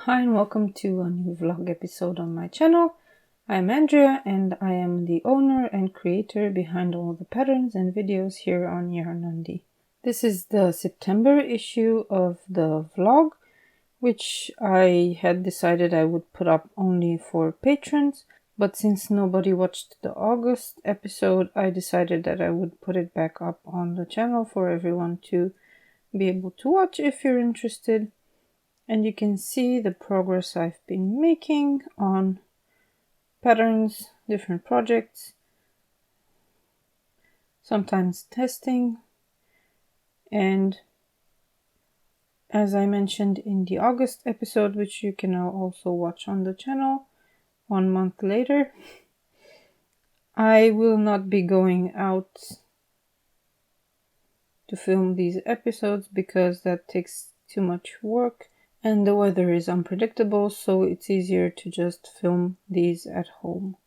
Hi and welcome to a new vlog episode on my channel. I'm Andrea and I am the owner and creator behind all the patterns and videos here on Yarnandy. This is the September issue of the vlog, which I had decided I would put up only for patrons, but since nobody watched the August episode, I decided that I would put it back up on the channel for everyone to be able to watch if you're interested. And you can see the progress I've been making on patterns, different projects, sometimes testing. And as I mentioned in the August episode, which you can now also watch on the channel 1 month later, I will not be going out to film these episodes because that takes too much work. And the weather is unpredictable, so it's easier to just film these at home.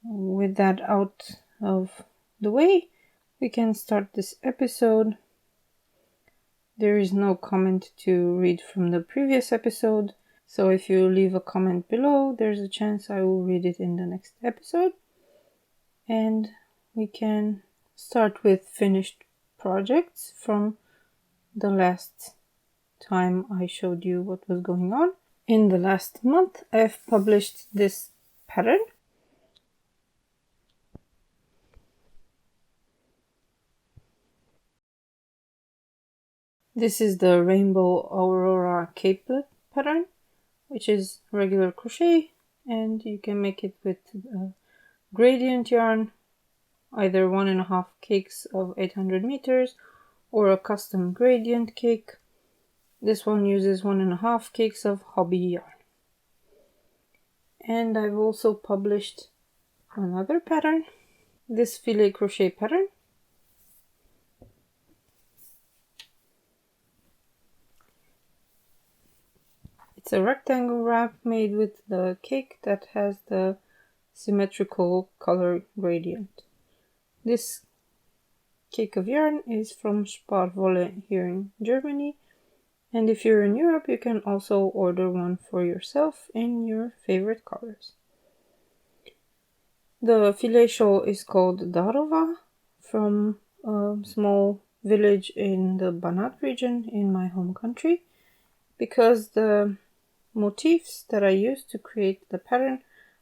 With that out of the way, we can start this episode. There is no comment to read from the previous episode, so if you leave a comment below, there's a chance I will read it in the next episode. And we can start with finished projects from the last time I showed you what was going on. In the last month, I've published this pattern. This is the Rainbow Aurora Capelet pattern, which is regular crochet, and you can make it with gradient yarn, either 1.5 cakes of 800 meters or a custom gradient cake. This one uses 1.5 cakes of hobby yarn. And I've also published another pattern, this filet crochet pattern. It's a rectangle wrap made with the cake that has the symmetrical color gradient. This cake of yarn is from Sparwolle here in Germany, and if you're in Europe you can also order one for yourself in your favorite colors. The filet shawl is called Darova, from a small village in the Banat region in my home country, because the motifs that I used to create the pattern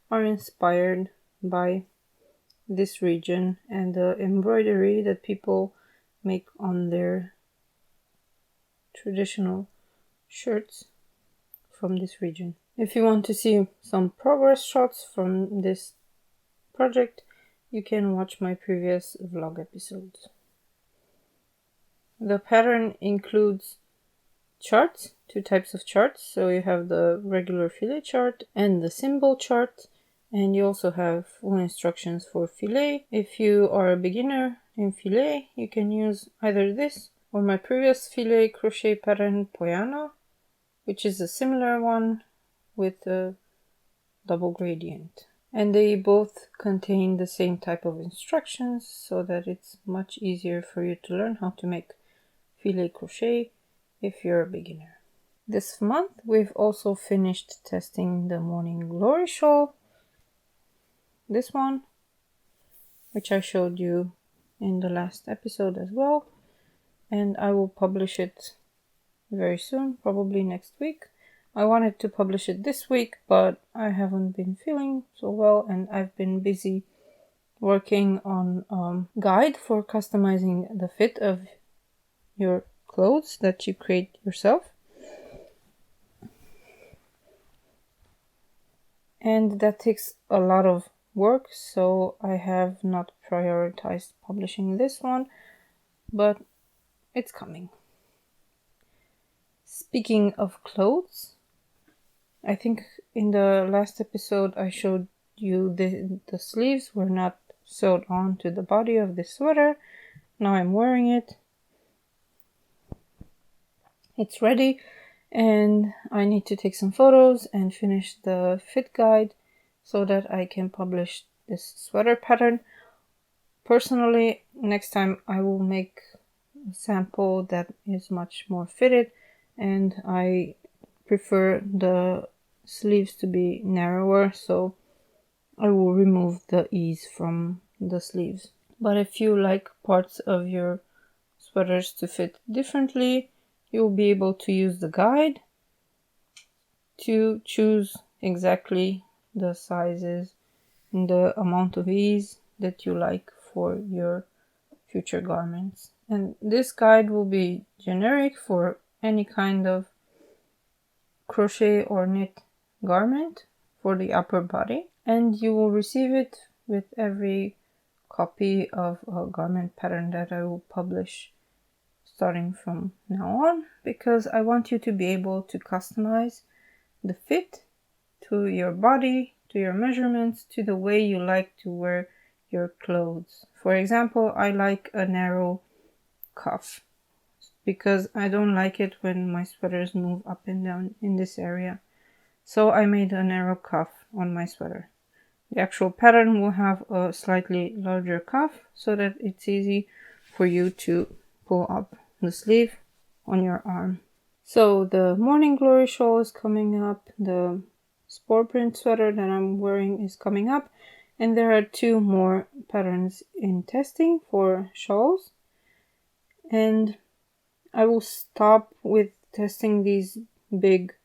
are inspired by this region and the embroidery that people make on their traditional shirts from this region. If you want to see some progress shots from this project, you can watch my previous vlog episodes. The pattern includes charts, 2 types of charts. So you have the regular filet chart and the symbol chart, and you also have full instructions for filet. If you are a beginner in filet, you can use either this or my previous filet crochet pattern, Poyana, which is a similar one with a double gradient. And they both contain the same type of instructions, so that it's much easier for you to learn how to make filet crochet if you're a beginner. This month we've also finished testing the Morning Glory shawl, this one, which I showed you in the last episode as well, and I will publish it very soon, probably next week. I wanted to publish it this week, but I haven't been feeling so well, and I've been busy working on a guide for customizing the fit of your clothes that you create yourself. And that takes a lot of work, so I have not prioritized publishing this one, but it's coming. Speaking of clothes, I think in the last episode I showed you the sleeves were not sewed on to the body of this sweater. Now I'm wearing it. It's ready, and I need to take some photos and finish the fit guide so that I can publish this sweater pattern. Personally, next time I will make a sample that is much more fitted, and I prefer the sleeves to be narrower, so I will remove the ease from the sleeves. But if you like parts of your sweaters to fit differently, you'll be able to use the guide to choose exactly the sizes and the amount of ease that you like for your future garments. And this guide will be generic for any kind of crochet or knit garment for the upper body, and you will receive it with every copy of a garment pattern that I will publish starting from now on, because I want you to be able to customize the fit to your body, to your measurements, to the way you like to wear your clothes. For example, I like a narrow cuff because I don't like it when my sweaters move up and down in this area. So I made a narrow cuff on my sweater. The actual pattern will have a slightly larger cuff so that it's easy for you to pull up the sleeve on your arm. So the Morning Glory shawl is coming up, the sport print sweater that I'm wearing is coming up, and there are 2 more patterns in testing for shawls. And I will stop with testing these big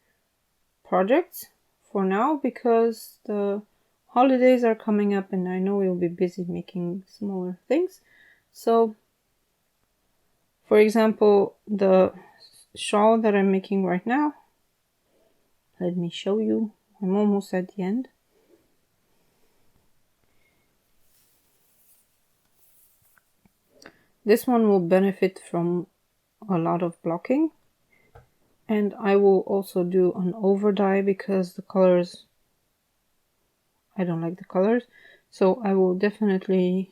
projects for now because the holidays are coming up and I know you'll be busy making smaller things. So, for example, the shawl that I'm making right now, let me show you. I'm almost at the end. This one will benefit from a lot of blocking, and I will also do an over dye because the colors, I don't like the colors, so I will definitely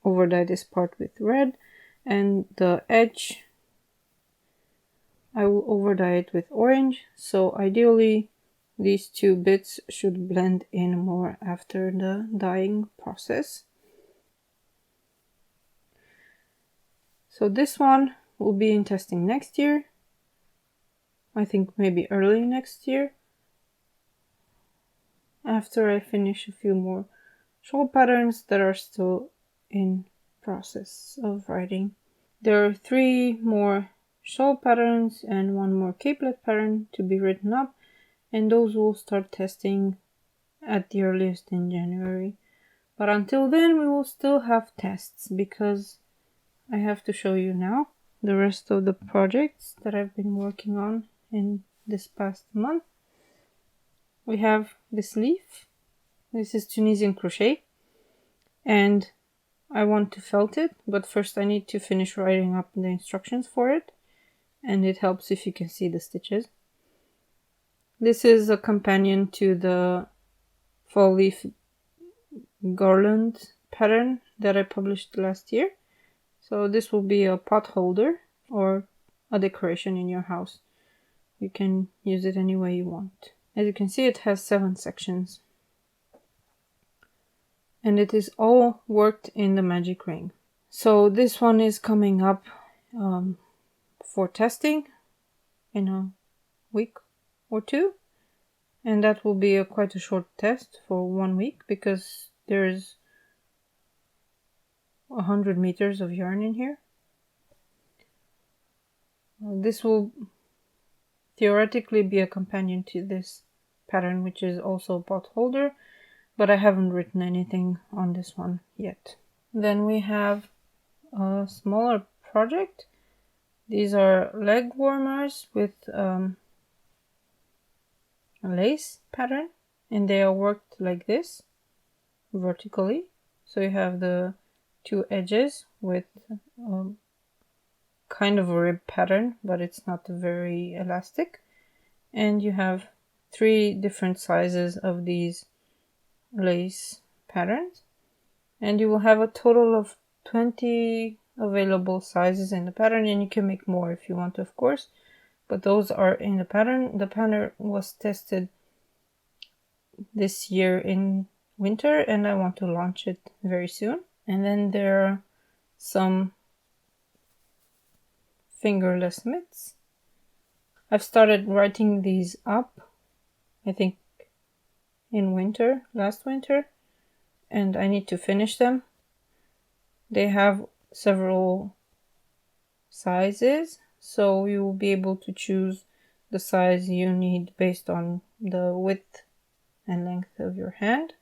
over dye this part with red, and the edge I will over dye it with orange. So ideally these 2 bits should blend in more after the dyeing process. So this one will be in testing next year. I think maybe early next year, after I finish a few more shawl patterns that are still in process of writing. There are 3 more shawl patterns and 1 more capelet pattern to be written up, and those will start testing at the earliest in January. But until then we will still have tests because I have to show you now the rest of the projects that I've been working on in this past month. We have this leaf. This is Tunisian crochet, and I want to felt it, but first I need to finish writing up the instructions for it, and it helps if you can see the stitches. This is a companion to the fall leaf garland pattern that I published last year. So this will be a pot holder or a decoration in your house. You can use it any way you want. As you can see, it has 7 sections. And it is all worked in the magic ring. So this one is coming up for testing in a week or 2. And that will be quite a short test for 1 week because there's 100 meters of yarn in here. This will theoretically be a companion to this pattern, which is also a pot holder, but I haven't written anything on this one yet. Then we have a smaller project. These are leg warmers with a lace pattern, and they are worked like this, vertically. So you have the 2 edges with kind of a rib pattern, but it's not very elastic. And you have 3 different sizes of these lace patterns, and you will have a total of 20 available sizes in the pattern, and you can make more if you want, of course, but those are in the pattern. The pattern was tested this year in winter, and I want to launch it very soon. And then there are some fingerless mitts. I've started writing these up, I think in winter, last winter, and I need to finish them. They have several sizes, so you will be able to choose the size you need based on the width and length of your hand.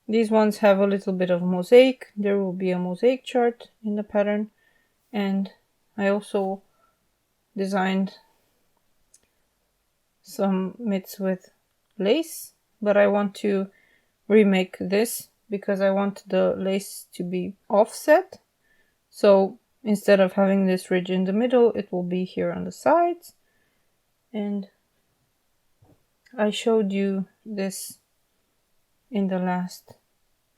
These ones have a little bit of mosaic. There will be a mosaic chart in the pattern, and I also designed some mitts with lace, but I want to remake this because I want the lace to be offset. So instead of having this ridge in the middle, it will be here on the sides. And I showed you this in the last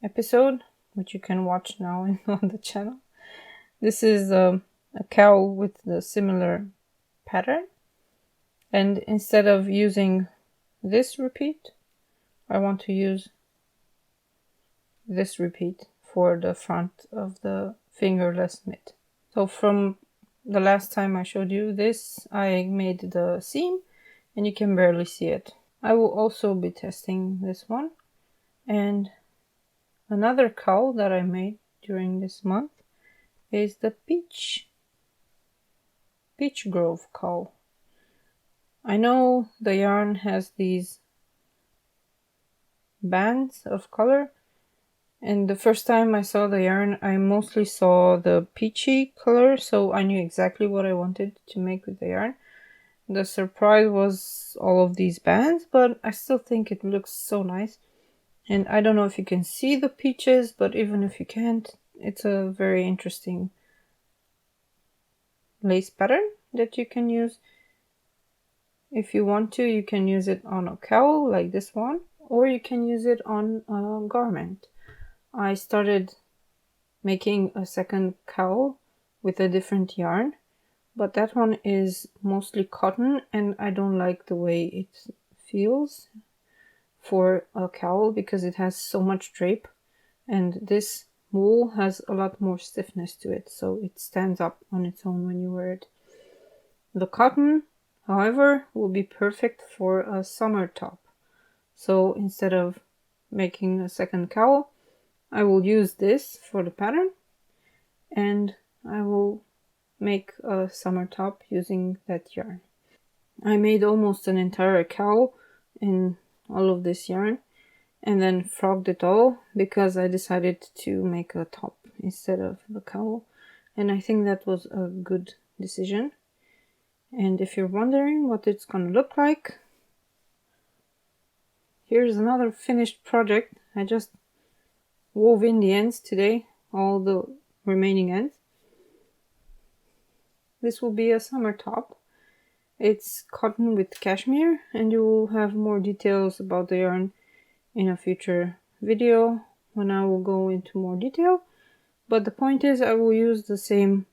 episode, which you can watch now on the channel. This is a cowl with the similar pattern. And instead of using this repeat, I want to use this repeat for the front of the fingerless mitt. So from the last time I showed you this, I made the seam and you can barely see it. I will also be testing this one. And another cowl that I made during this month is the Peach Grove cowl. I know the yarn has these bands of color, and the first time I saw the yarn I mostly saw the peachy color, so I knew exactly what I wanted to make with the yarn. The surprise was all of these bands, but I still think it looks so nice. And I don't know if you can see the peaches, but even if you can't, it's a very interesting lace pattern that you can use. If you want to, you can use it on a cowl like this one, or you can use it on a garment. I started making a second cowl with a different yarn, but that one is mostly cotton and I don't like the way it feels for a cowl because it has so much drape, and this wool has a lot more stiffness to it, so it stands up on its own when you wear it. The cotton, however, will be perfect for a summer top. So instead of making a second cowl, I will use this for the pattern, and I will make a summer top using that yarn. I made almost an entire cowl in all of this yarn and then frogged it all because I decided to make a top instead of the cowl, and I think that was a good decision. And if you're wondering what it's gonna look like, here's another finished project. I just wove in the ends today, all the remaining ends. This will be a summer top. It's cotton with cashmere, and you will have more details about the yarn in a future video when I will go into more detail. But the point is I will use the same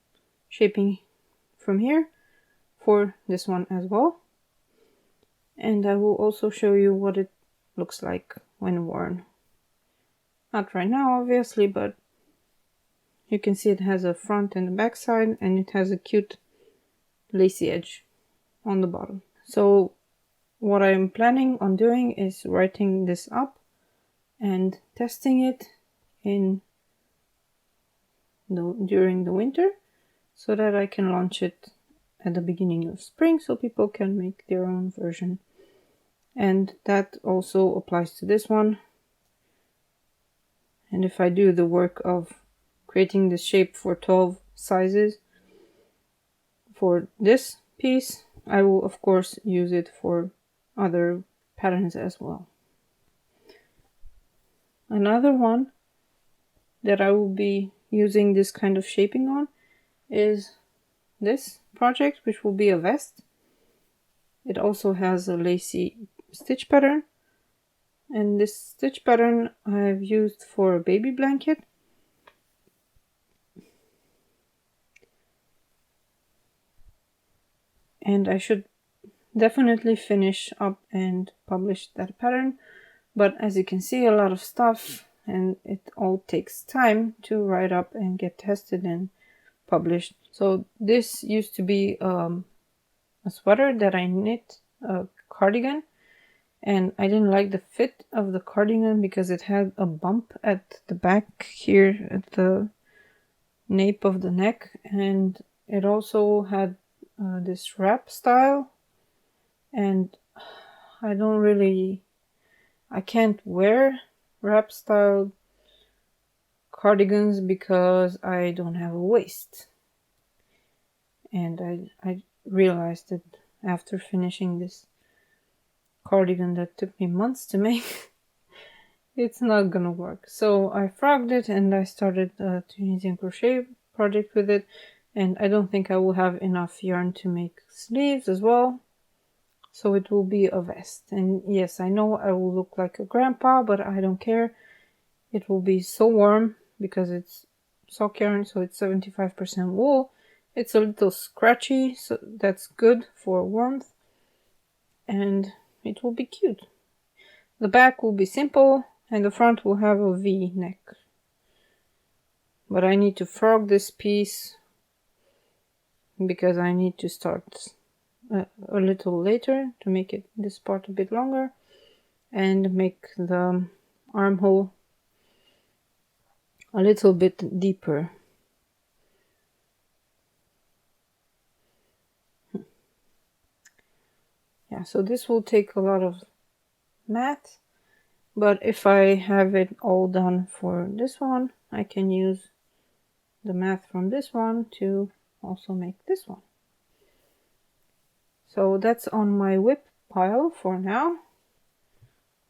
shaping from here for this one as well. And I will also show you what it looks like when worn. Not right now, obviously, but you can see it has a front and a back side, and it has a cute lacy edge on the bottom. So what I'm planning on doing is writing this up and testing it during the winter so that I can launch it at the beginning of spring so people can make their own version. And that also applies to this one. And if I do the work of creating this shape for 12 sizes for this piece, I will of course use it for other patterns as well. Another one that I will be using this kind of shaping on is this project, which will be a vest. It also has a lacy stitch pattern, and this stitch pattern I've used for a baby blanket. And I should definitely finish up and publish that pattern, but as you can see, a lot of stuff, and it all takes time to write up and get tested and published. So this used to be a sweater that I knit, a cardigan, and I didn't like the fit of the cardigan because it had a bump at the back here at the nape of the neck, and it also had this wrap style, and I can't wear wrap style cardigans because I don't have a waist. And I realized it after finishing this cardigan that took me months to make. It's not gonna work. So I frogged it and I started a Tunisian crochet project with it. And I don't think I will have enough yarn to make sleeves as well. So it will be a vest. And yes, I know I will look like a grandpa, but I don't care. It will be so warm because it's sock yarn, so it's 75% wool. It's a little scratchy, so that's good for warmth. And it will be cute. The back will be simple, and the front will have a V neck. But I need to frog this piece because I need to start a little later to make this part a bit longer and make the armhole a little bit deeper. Yeah, so this will take a lot of math, but if I have it all done for this one, I can use the math from this one to also make this one. So that's on my whip pile for now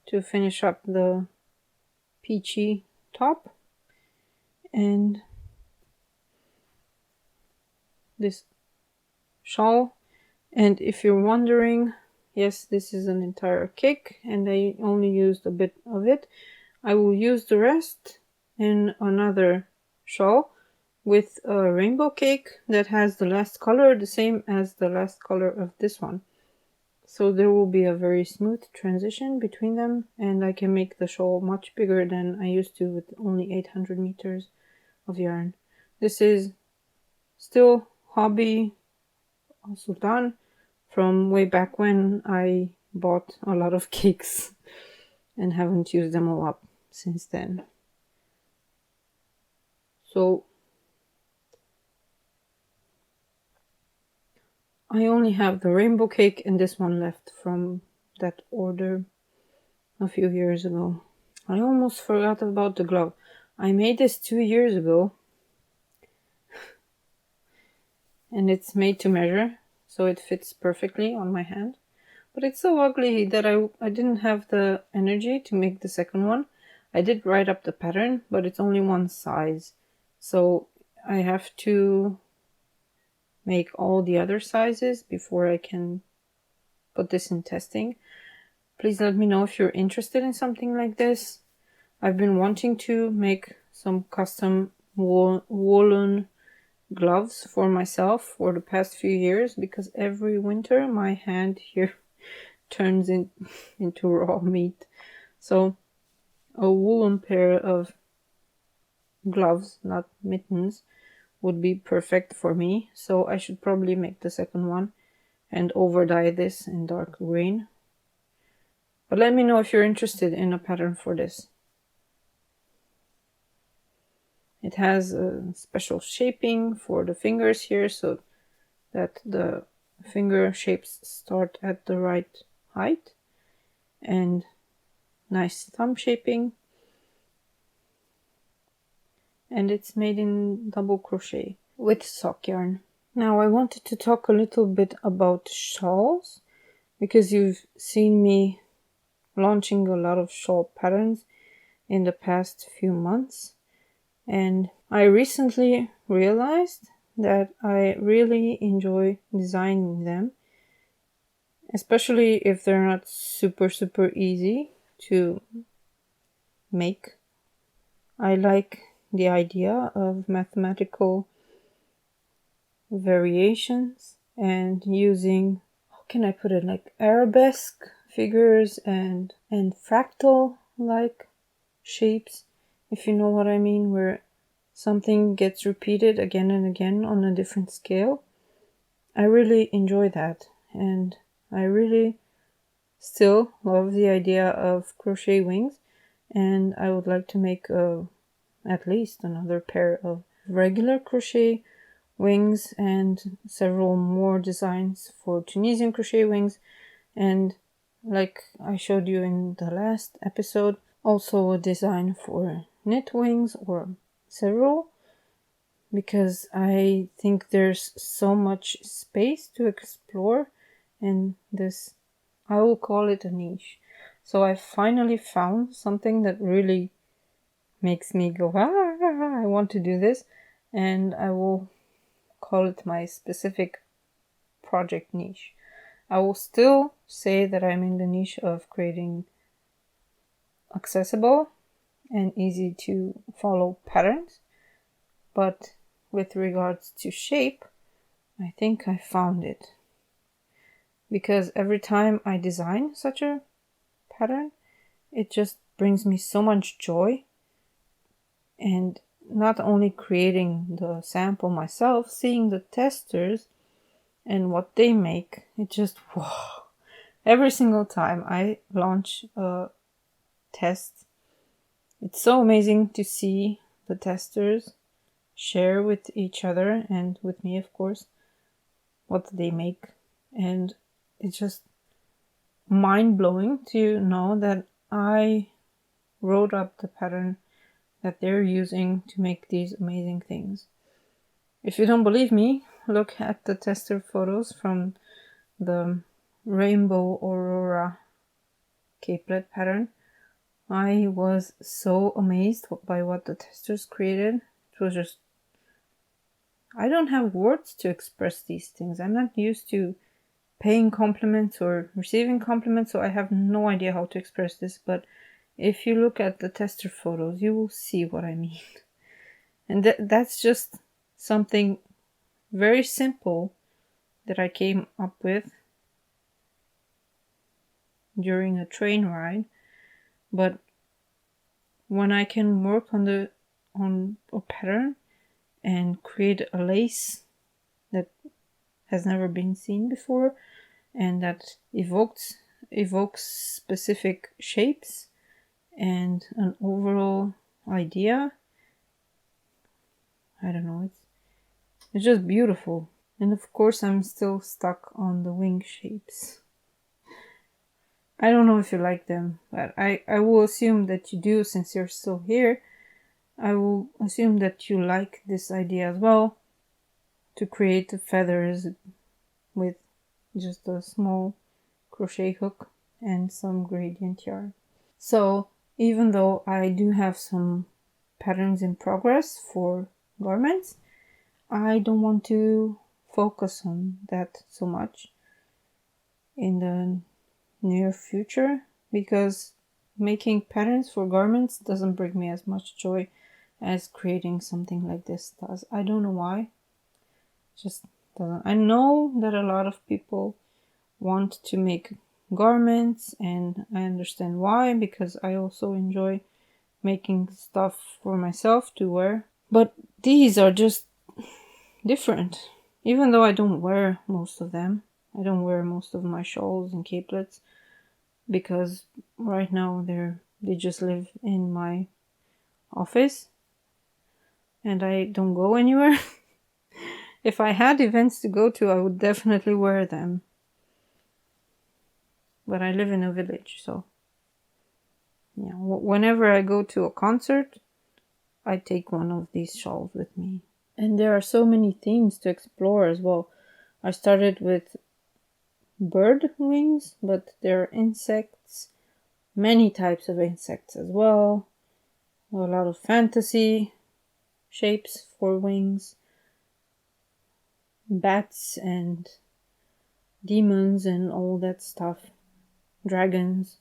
to finish up the peachy top and this shawl. And if you're wondering, yes, this is an entire cake and I only used a bit of it. I will use the rest in another shawl with a rainbow cake that has the last color the same as the last color of this one. So there will be a very smooth transition between them, and I can make the shawl much bigger than I used to with only 800 meters of yarn. This is still hobby Sultan from way back when I bought a lot of cakes and haven't used them all up since then. So I only have the rainbow cake and this one left from that order a few years ago. I almost forgot about the glove. I made this 2 years ago and it's made to measure, so it fits perfectly on my hand. But it's so ugly that I didn't have the energy to make the second one. I did write up the pattern, but it's only one size. So I have to make all the other sizes before I can put this in testing. Please let me know if you're interested in something like this. I've been wanting to make some custom woolen gloves for myself for the past few years because every winter my hand here turns into raw meat. So a woolen pair of gloves, not mittens, would be perfect for me. So I should probably make the second one and over dye this in dark green. But let me know if you're interested in a pattern for this. It has a special shaping for the fingers here so that the finger shapes start at the right height, and nice thumb shaping, and it's made in double crochet with sock yarn. Now I wanted to talk a little bit about shawls because you've seen me launching a lot of shawl patterns in the past few months, and I recently realized that I really enjoy designing them, especially if they're not super easy to make. I like the idea of mathematical variations and using, how can I put it, like arabesque figures and fractal like shapes, if you know what I mean, where something gets repeated again and again on a different scale. I really enjoy that, and I really still love the idea of crochet wings, and I would like to make at least another pair of regular crochet wings and several more designs for Tunisian crochet wings, and like I showed you in the last episode, also a design for knit wings or several, because I think there's so much space to explore in this, I will call it a niche. So I finally found something that really makes me go, I want to do this, and I will call it my specific project niche. I will still say that I'm in the niche of creating accessible and easy to follow patterns, but with regards to shape, I think I found it. Because every time I design such a pattern, it just brings me so much joy. And not only creating the sample myself, seeing the testers and what they make, it just, whoa. Every single time I launch a test, it's so amazing to see the testers share with each other and with me, of course, what they make. And it's just mind-blowing to know that I wrote up the pattern that they're using to make these amazing things. If you don't believe me, look at the tester photos from the Rainbow Aurora capelet pattern. I was so amazed by what the testers created. It was just, I don't have words to express these things. I'm not used to paying compliments or receiving compliments, so I have no idea how to express this, but if you look at the tester photos, you will see what I mean. And that's just something very simple that I came up with during a train ride, but when I can work on a pattern and create a lace that has never been seen before and that evokes specific shapes and an overall idea, I don't know, it's just beautiful. And of course I'm still stuck on the wing shapes. I don't know if you like them, but I will assume that you do, since you're still here. I will assume that you like this idea as well, to create the feathers with just a small crochet hook and some gradient yarn. So even though I do have some patterns in progress for garments, I don't want to focus on that so much in the near future, because making patterns for garments doesn't bring me as much joy as creating something like this does. I don't know why. Just doesn't. I know that a lot of people want to make garments, and I understand why, because I also enjoy making stuff for myself to wear. But these are just different. Even though I don't wear most of them. I don't wear most of my shawls and capelets, because right now they just live in my office and I don't go anywhere. If I had events to go to, I would definitely wear them. But I live in a village, so yeah, whenever I go to a concert, I take one of these shawls with me. And there are so many themes to explore as well. I started with bird wings, but there are insects, many types of insects as well, a lot of fantasy shapes for wings, bats and demons and all that stuff, dragons.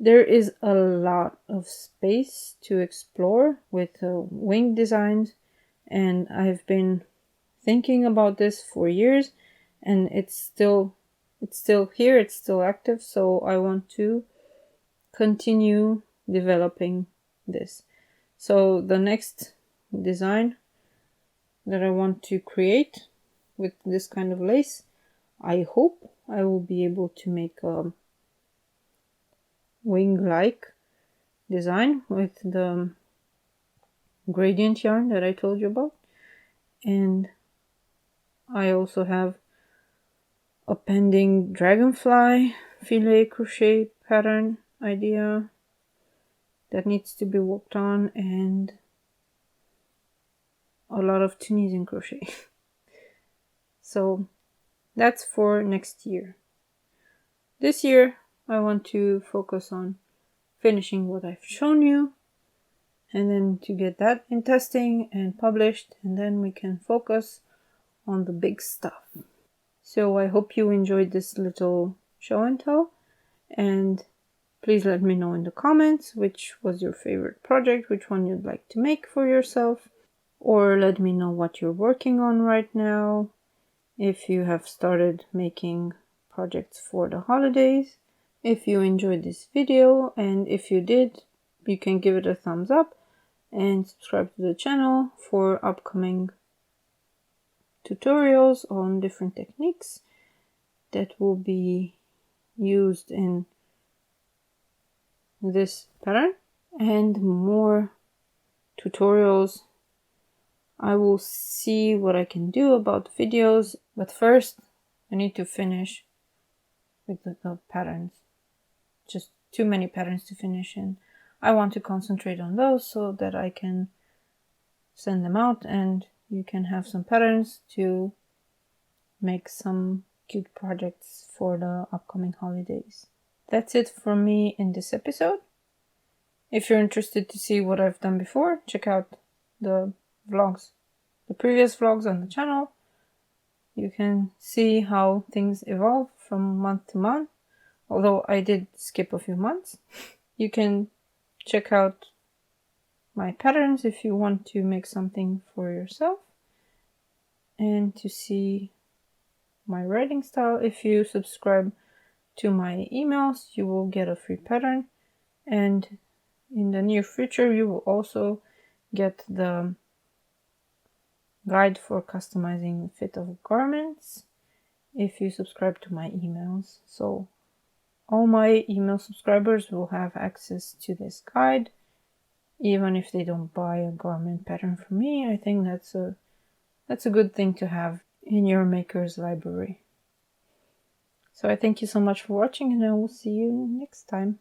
There is a lot of space to explore with wing designs, and I've been thinking about this for years, and it's still here, it's still active, so I want to continue developing this. So the next design that I want to create with this kind of lace I hope I will be able to make a wing-like design with the gradient yarn that I told you about. And I also have a pending dragonfly filet crochet pattern idea that needs to be worked on, and a lot of Tunisian crochet. So that's for next year. This year I want to focus on finishing what I've shown you, and then to get that in testing and published, and then we can focus on the big stuff. So I hope you enjoyed this little show and tell, and please let me know in the comments which was your favorite project, which one you'd like to make for yourself, or let me know what you're working on right now, if you have started making projects for the holidays. If you enjoyed this video, and if you did, you can give it a thumbs up and subscribe to the channel for upcoming tutorials on different techniques that will be used in this pattern, and more tutorials. I will see what I can do about videos, but first I need to finish with the patterns. Just too many patterns to finish, and I want to concentrate on those so that I can send them out and you can have some patterns to make some cute projects for the upcoming holidays. That's it from me in this episode. If you're interested to see what I've done before, check out the vlogs, the previous vlogs on the channel. You can see how things evolve from month to month, although I did skip a few months. You can check out my patterns if you want to make something for yourself, and to see my writing style. If you subscribe to my emails, you will get a free pattern, and in the near future you will also get the guide for customizing the fit of garments if you subscribe to my emails. So all my email subscribers will have access to this guide, even if they don't buy a garment pattern from me. I think that's a good thing to have in your maker's library. So I thank you so much for watching, and I will see you next time.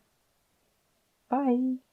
Bye!